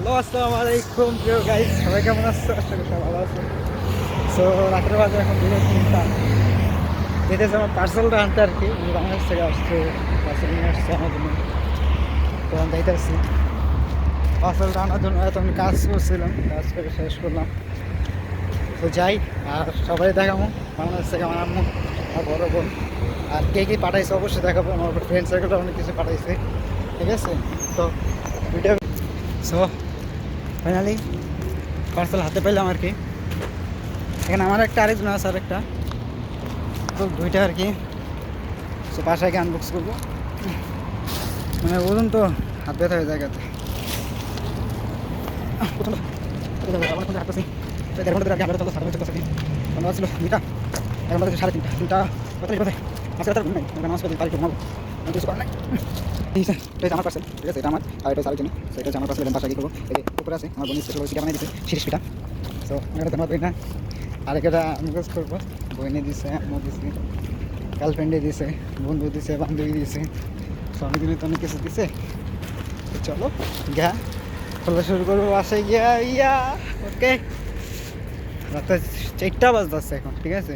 Hello, আসসালামু আলাইকুম প্রিয় গাইস, সবাই কেমন আছো? আশা করি সবাই ভালো আছো। সো রাতের বাজে এখন 2:03 যেতেছে আমার পার্সেলটা আনতে আর কি। উনি বাংলাদেশ থেকে আসছে, পার্সেল নিয়ে আসছে আমার জন্য। তো আমি যাইতেছি পার্সেলটা আনার জন্য। এত আমি কাজ করছিলাম, কাজ করে শেষ করলাম। তো যাই, আর সবাই দেখাবো বাংলাদেশ থেকে আমার আম্মু আর বড় বোন। আর কে কে পাঠাইছে অবশ্যই দেখাবো। আমার ফ্রেন্ড সার্কেলটা অনেক কিছু পাঠাইছে, ঠিক আছে? তো ভিডিও সো ফাইনালি পার্সেল হাতে পেলাম আর কি। এখানে আমার একটা, আরেকজন আছে আর একটা, তো দুইটা আর কি। সো বাসায় গিয়ে আনবক্স করবো। মানে বলুন তো হাত ব্যথা হয়ে জায়গাতে হাঁটতেছি 1.5 ঘন্টা আগে আমরা চলতে সাড়ে আমরা ছিল দুইটা, এখন বাজে 3:30 3টা 45 বাজে। আজকে রাতের ঘুম নাই, নামাজ পড়ে বাড়ি ঘুমাবো, আমি কিছু করার নাই। এটা আমার পার্সেল, ঠিক আছে? এটা আমার, আর এটা আরেকজন। সো এটা আমার পার্সেল, এটা বাসায় গিয়ে করবো। এই যে উপরে আছে আমার বোনের স্পেশাল পিঠা বানিয়ে দিচ্ছে, শিরিষ পিঠা। সো আমার ধন্যবাদ বই না। আর একটা আনবক্স করবো। বইনে দিছে, আম্মু দিছে, গার্লফ্রেন্ডে দিছে, বন্ধু দিছে, বান্ধবী দিছে। সো আমি দিনে তো অনেক কিছু দিছে। তো চলো গিয়া খোলা শুরু করবো বাসায় গিয়া। ইয়া ওকে, রাতে 4টা বাজতেছে এখন, ঠিক আছে?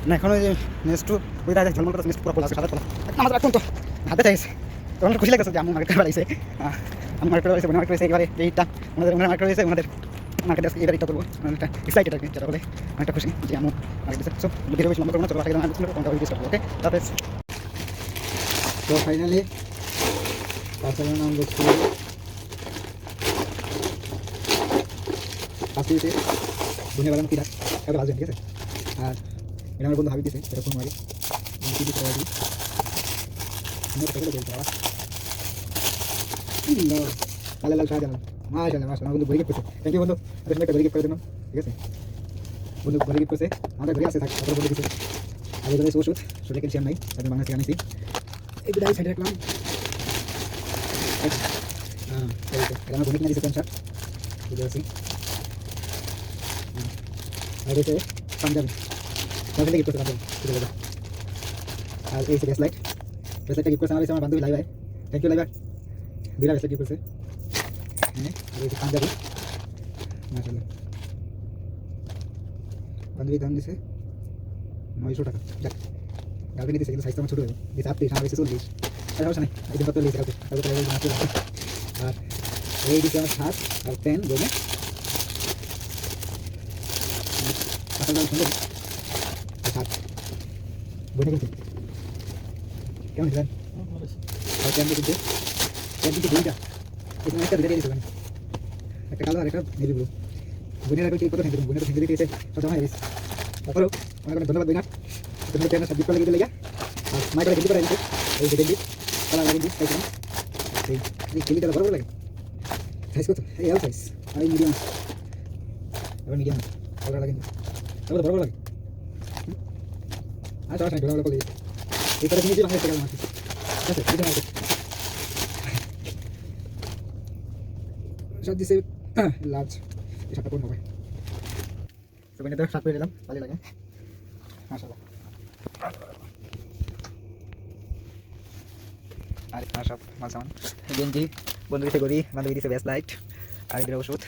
না এখন ওই যে নেক্সট ওই দাদা ঝলমল করে নেক্সট পুরো খোলা আছে, সাদা খোলা। আমার রাখুন তো হাতে চাইছে, তখন খুশি লাগছে যে আমি মার্কেট বাড়াইছে। আমি মার্কেট বাড়াইছে, বোন মার্কেট বাড়াইছে। এবারে এইটা ওনাদের মার্কেট বাড়াইছে, ওনাদের মার্কেট আজকে এবার এটা করবো। অনেকটা এক্সাইটেড আর কি, যেটা বলে অনেকটা খুশি যে আমি মার্কেট দিচ্ছে। সো ভিডিও বেশি লম্বা করবো না, চলো বাসায় গিয়ে আনবক্স করবো, কোনটা ভিডিও স্টার্ট করবো। ওকে, তারপরে তো ফাইনালি পার্সেল আনবক্স করবো। ফার্স্ট দিয়েছে ধনিয়া বাদাম পিঠা, এটা ভাজবেন, ঠিক আছে? আর এটা আমার বন্ধু হাবি দিয়েছে, এটা কোন আগে কি দিতে পারি লাল লাল শাহজাহান। মাশাআল্লাহ মাশাআল্লাহ, আমার বন্ধু ভরি গিফট করছে। থ্যাংক ইউ বন্ধু, আপনার একটা ভরি গিফট করে দিন, ঠিক আছে? বন্ধু ভরি গিফট করছে, আমাদের ঘরে আছে থাক, তারপরে বলে দিচ্ছে। আর এগুলো ওষুধ, শরীরে ক্যালসিয়াম নাই, আমি বাংলা থেকে আনিছি। এই বিদায় সাইডে রাখলাম। হ্যাঁ, এটা আমার বন্ধু কিনে দিয়েছে প্যান্ট শার্ট, বুঝতে পারছি। আর এটা পাঞ্জাবি, পাঞ্জাবি গিফট করতে পারবেন, ঠিক আছে? আর এই ব্রেসলাইট, ব্রেসলাইটটা গিফট করছে আমার বান্ধবী লাইবা। থ্যাংক ইউ লাইবা, দুইটা ব্রেসলাইট গিফট করছে। হ্যাঁ, আর এই পাঞ্জাবি মাশাআল্লাহ, বান্ধবী দাম দিছে 900 টাকা। যাক, গার্লফ্রেন্ড দিছে, কিন্তু সাইজটা আমার ছোটো হয়ে দিছে 38, আমার হয়েছে 40। আর সমস্যা নেই, এই দিন কত লিখে কালকে কালকে তাহলে মাছ লাগবে। আর এই দিছে আমার শার্ট আর প্যান্ট বলে আসলে দাম সুন্দর। শার্ট বলে কিন্তু কেমন দিলেন? আর প্যান্ট দিতে দুইটা, এখানে একটা দিতে দিয়েছে, একটা কালো আর একটা নেভি ব্লু। বোনের আগে কত থ্যাংক ইউ, বোনের থ্যাংক ইউ দিয়েছে, সব জমা হয়ে গেছে। তারপরেও অনেক অনেক ধন্যবাদ বোনা, তুমি প্যান্ট সাবজেক্ট করে গেলে আর মাইক করে গেলি করে এই যে দেখবি কালার লাগিয়ে দিই তাই এই খেলিটা বড় বড় লাগে। সাইজ কত? এই এল সাইজ, আর এই মিডিয়াম, আবার মিডিয়াম কালার লাগে, তারপরে বড় বড় লাগে। আর সবাই ভালো করে এই করে নিয়ে বাংলাদেশ থেকে মারছি, ঠিক আছে? এটা মার্কেট সব দিছে লার্জ, এই শার্টটা পরে হবে। তো মানে তো শার্ট পরে দিলাম, ভালো লাগে মাশাআল্লাহ। আর সব মাল সামান গেঞ্জি বন্ধু দিতে করি, বান্ধবী দিতে বেস্ট লাইট, আর এদের ওষুধ